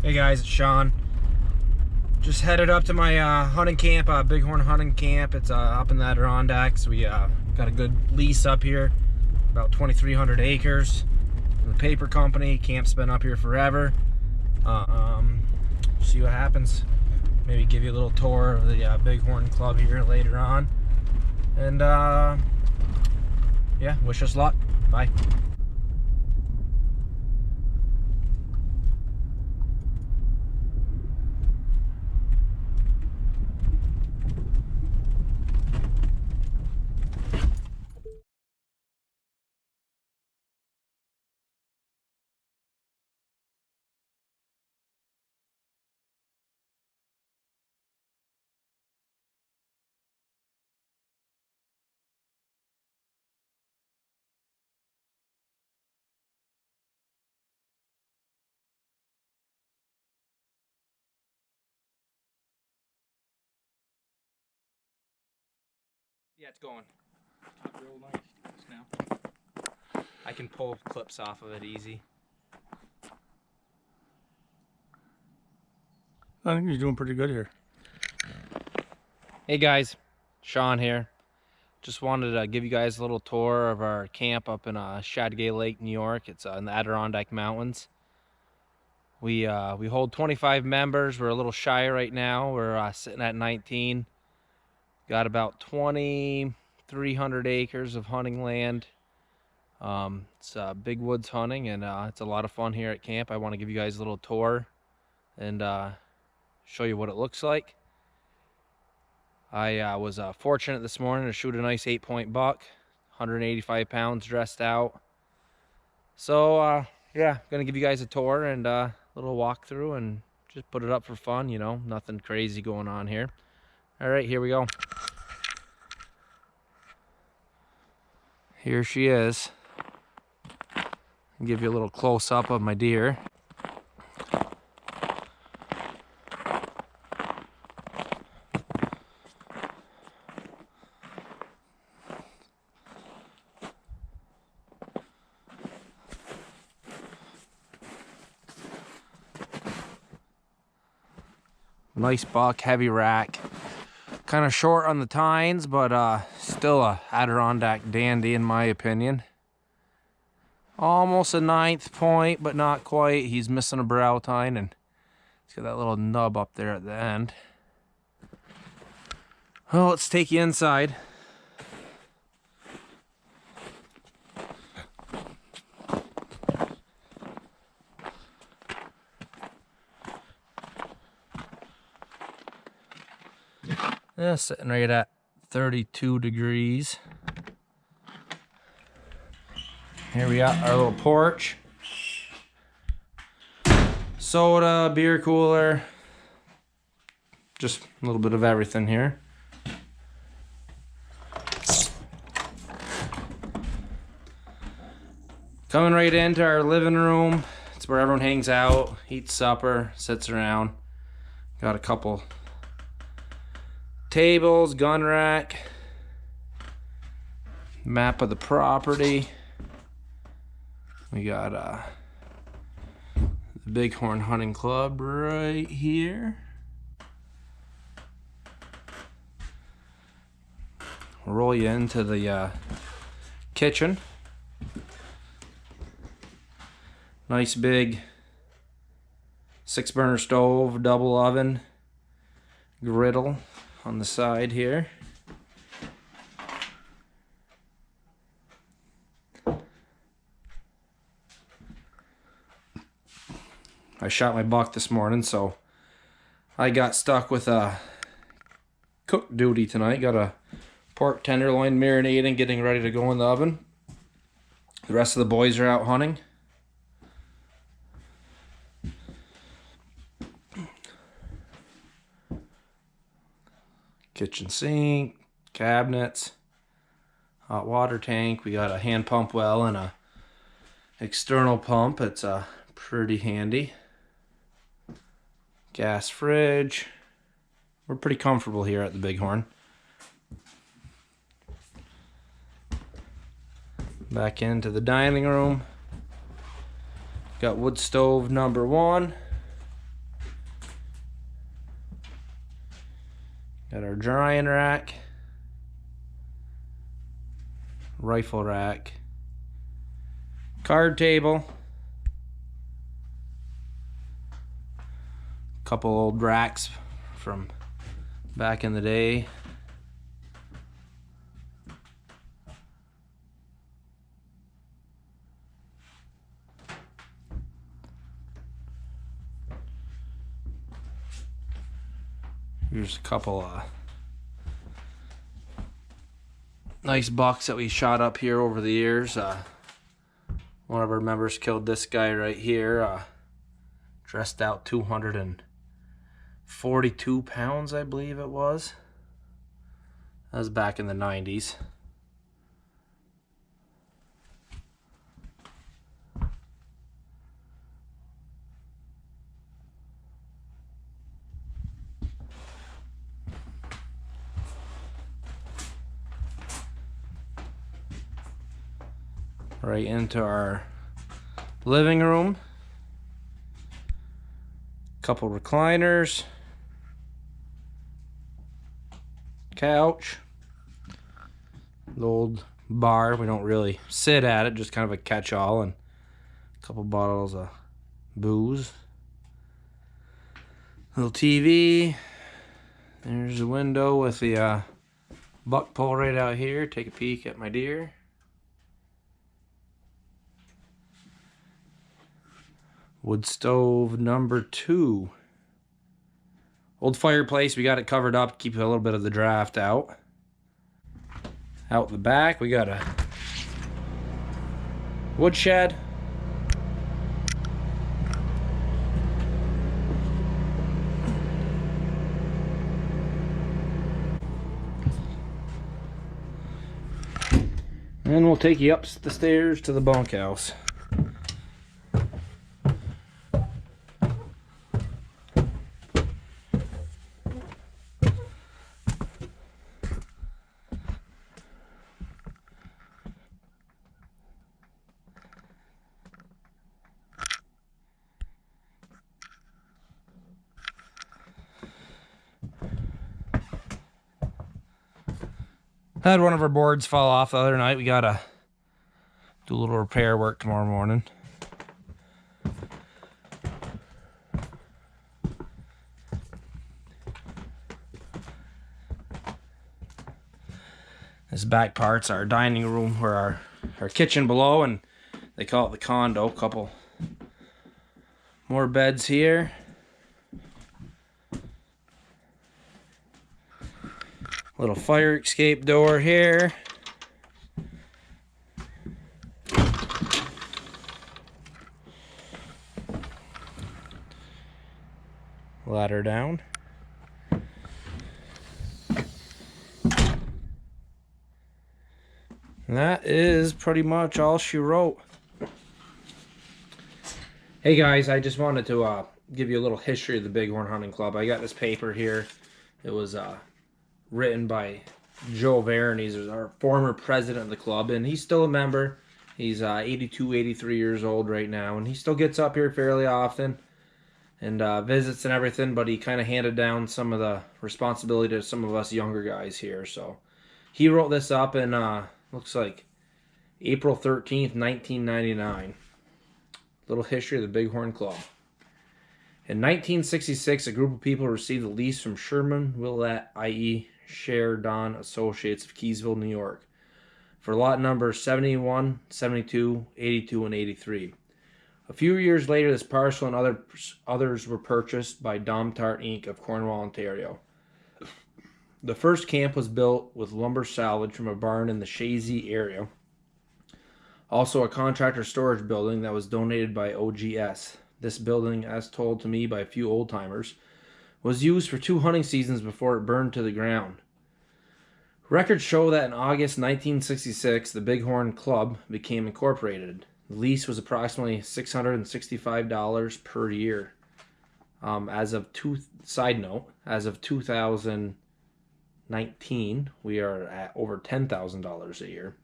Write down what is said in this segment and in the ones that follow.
Hey guys, it's Sean. Just headed up to my hunting camp, Bighorn Hunting Camp. It's up in the Adirondacks. We got a good lease up here, about 2,300 acres. The paper company. Camp's been up here forever. See what happens. Maybe give you a little tour of the Bighorn Club here later on. And yeah, wish us luck. Bye. Yeah, it's going. Real nice now. I can pull clips off of it easy. I think you're doing pretty good here. Hey guys, Sean here. Just wanted to give you guys a little tour of our camp up in Chateauguay Lake, New York. It's in the Adirondack Mountains. We hold 25 members. We're a little shy right now. We're sitting at 19. Got about 2,300 acres of hunting land. It's big woods hunting, and it's a lot of fun here at camp. I want to give you guys a little tour and show you what it looks like. I was fortunate this morning to shoot a nice 8-point buck, 185 pounds dressed out. So yeah, gonna give you guys a tour and a little walkthrough and just put it up for fun, you know, nothing crazy going on here. All right, here we go. Here she is. I'll give you a little close-up of my deer. Nice buck, heavy rack. Kind of short on the tines, but still a Adirondack dandy in my opinion. Almost a 9th point, but not quite. He's missing a brow tine, and he's got that little nub up there at the end. Well, let's take you inside. Yeah, sitting right at 32 degrees. Here we got our little porch. Soda, beer cooler. Just a little bit of everything here. Coming right into our living room. It's where everyone hangs out, eats supper, sits around. Got a couple tables, gun rack, map of the property. We got the Bighorn Hunting Club right here. We'll roll you into the kitchen. Nice big 6-burner stove, double oven, griddle on the side here. I shot my buck this morning, so I got stuck with cook duty tonight. Got a pork tenderloin marinating, getting ready to go in the oven. The rest of the boys are out hunting. Kitchen sink, cabinets, hot water tank. We got a hand pump well and a external pump. It's pretty handy. Gas fridge. We're pretty comfortable here at the Bighorn. Back into the dining room. Got wood stove number 1. Got our drying rack, rifle rack, card table, couple old racks from back in the day. Here's a couple nice bucks that we shot up here over the years. One of our members killed this guy right here. Dressed out 242 pounds, I believe it was. That was back in the 90s. Right into our living room. Couple recliners. Couch. The old bar. We don't really sit at it, just kind of a catch-all, and a couple bottles of booze. Little TV. There's a window with the buck pole right out here. Take a peek at my deer. Wood stove number 2. Old fireplace, we got it covered up, keep a little bit of the draft out. Out the back, we got a woodshed. And we'll take you up the stairs to the bunkhouse. Had one of our boards fall off the other night. We gotta do a little repair work tomorrow morning. This back part's our dining room, where our kitchen below, and they call it the condo. Couple more beds here. Little fire escape door here. Ladder down. And that is pretty much all she wrote. Hey guys, I just wanted to give you a little history of the Bighorn Hunting Club. I got this paper here. It was written by Joe Varon. He's our former president of the club, and he's still a member. He's 82, 83 years old right now, and he still gets up here fairly often and visits and everything, but he kind of handed down some of the responsibility to some of us younger guys here. So he wrote this up in, looks like April 13th, 1999. Little history of the Bighorn Club. In 1966, a group of people received a lease from Sherman Willett, i.e. Sheridan Associates of Keysville, New York, for lot numbers 71, 72, 82, and 83. A few years later, this parcel and others were purchased by Domtart Inc. of Cornwall, Ontario. The first camp was built with lumber salvage from a barn in the Shazy area. Also a contractor storage building that was donated by OGS. This building, as told to me by a few old-timers, was used for 2 hunting seasons before it burned to the ground. Records show that in August 1966, the Bighorn Club became incorporated. The lease was approximately $665 per year. Side note, as of 2019, we are at over $10,000 a year.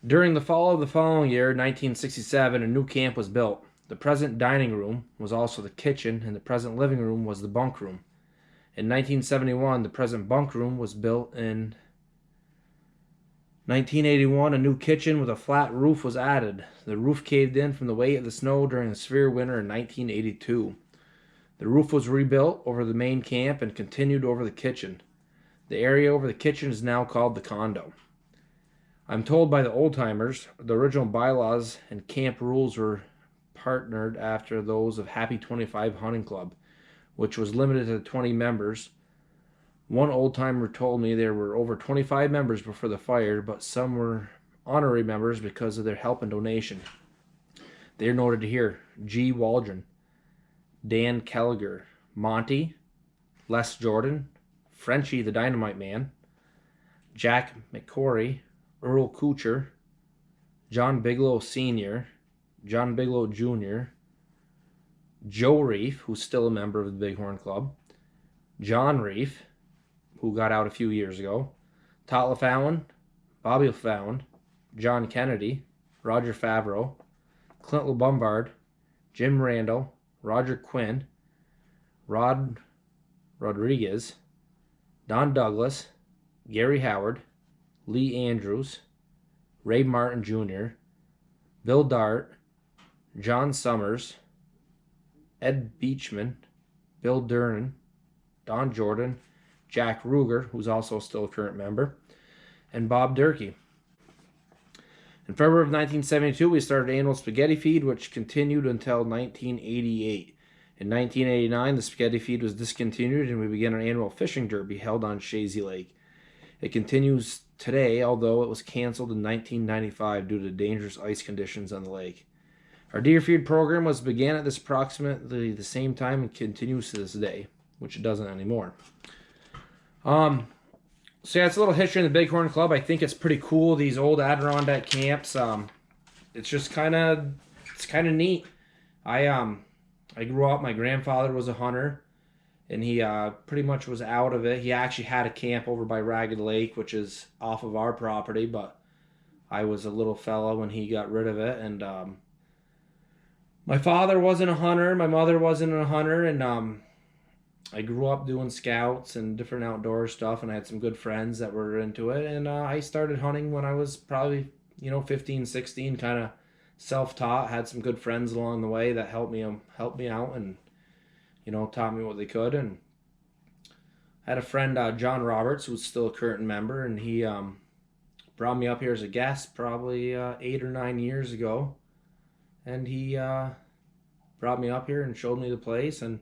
During the fall of the following year, 1967, a new camp was built. The present dining room was also the kitchen, and the present living room was the bunk room. In 1971, the present bunk room was built. In 1981, a new kitchen with a flat roof was added. The roof caved in from the weight of the snow during the severe winter in 1982. The roof was rebuilt over the main camp and continued over the kitchen. The area over the kitchen is now called the condo. I'm told by the old-timers the original bylaws and camp rules were partnered after those of Happy 25 Hunting Club, which was limited to 20 members. One old-timer told me there were over 25 members before the fire, but some were honorary members because of their help and donation. They are noted here: G. Waldron, Dan Kelliger, Monty, Les Jordan, Frenchie the Dynamite Man, Jack McCory, Earl Kuchar, John Bigelow Sr., John Bigelow Jr., Joe Reef, who's still a member of the Bighorn Club, John Reef, who got out a few years ago, Tot LaFowan, Bobby LaFowan, John Kennedy, Roger Favreau, Clint LeBombard, Jim Randall, Roger Quinn, Rod Rodriguez, Don Douglas, Gary Howard, Lee Andrews, Ray Martin Jr., Bill Dart, John Summers, Ed Beachman, Bill Durnan, Don Jordan, Jack Ruger, who's also still a current member, and Bob Durkee. In February of 1972, we started annual spaghetti feed, which continued until 1988. In 1989, the spaghetti feed was discontinued, and we began an annual fishing derby held on Shazy Lake. It continues today, although it was canceled in 1995 due to dangerous ice conditions on the lake. Our deer feed program was began at this approximately the same time and continues to this day, which it doesn't anymore. So yeah, it's a little history in the Bighorn Club. I think it's pretty cool, these old Adirondack camps. It's just kind of neat. I grew up, my grandfather was a hunter, and he pretty much was out of it. He actually had a camp over by Ragged Lake, which is off of our property, but I was a little fella when he got rid of it. And my father wasn't a hunter, my mother wasn't a hunter, and I grew up doing scouts and different outdoor stuff, and I had some good friends that were into it. And I started hunting when I was probably, 15, 16, kind of self-taught. Had some good friends along the way that helped me out and, taught me what they could. And I had a friend, John Roberts, who's still a current member, and he brought me up here as a guest probably 8 or 9 years ago. And he brought me up here and showed me the place, and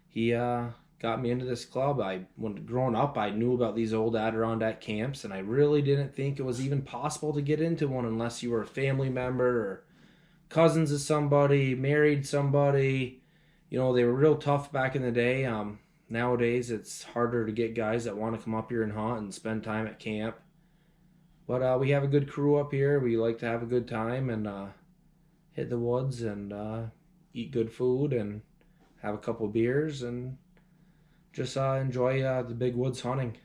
he got me into this club. When growing up, I knew about these old Adirondack camps, and I really didn't think it was even possible to get into one unless you were a family member or cousins of somebody, married somebody. They were real tough back in the day. Nowadays, it's harder to get guys that want to come up here and hunt and spend time at camp. But we have a good crew up here. We like to have a good time and hit the woods and eat good food and have a couple beers and just enjoy the big woods hunting.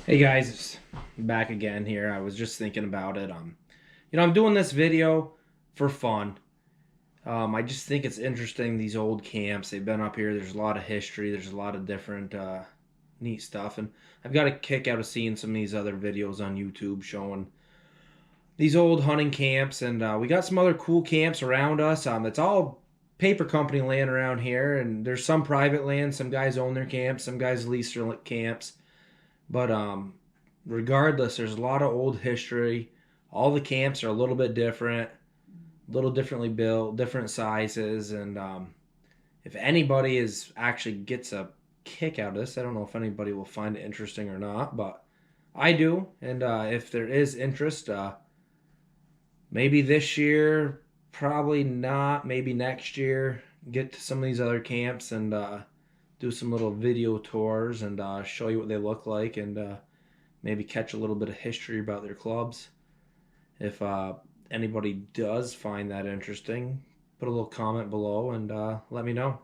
Hey guys, back again here. I was just thinking about it. I'm doing this video for fun. I just think it's interesting, these old camps. They've been up here. There's a lot of history. There's a lot of different neat stuff. And I've got a kick out of seeing some of these other videos on YouTube showing these old hunting camps. And we got some other cool camps around us. It's all paper company land around here. And there's some private land. Some guys own their camps. Some guys lease their camps. But regardless, there's a lot of old history. All the camps are a little bit different. A little differently built, different sizes, and if anybody actually gets a kick out of this, I don't know if anybody will find it interesting or not, but I do. And if there is interest, maybe this year, probably not, maybe next year, get to some of these other camps and do some little video tours and show you what they look like, and maybe catch a little bit of history about their clubs. If anybody does find that interesting, put a little comment below and let me know.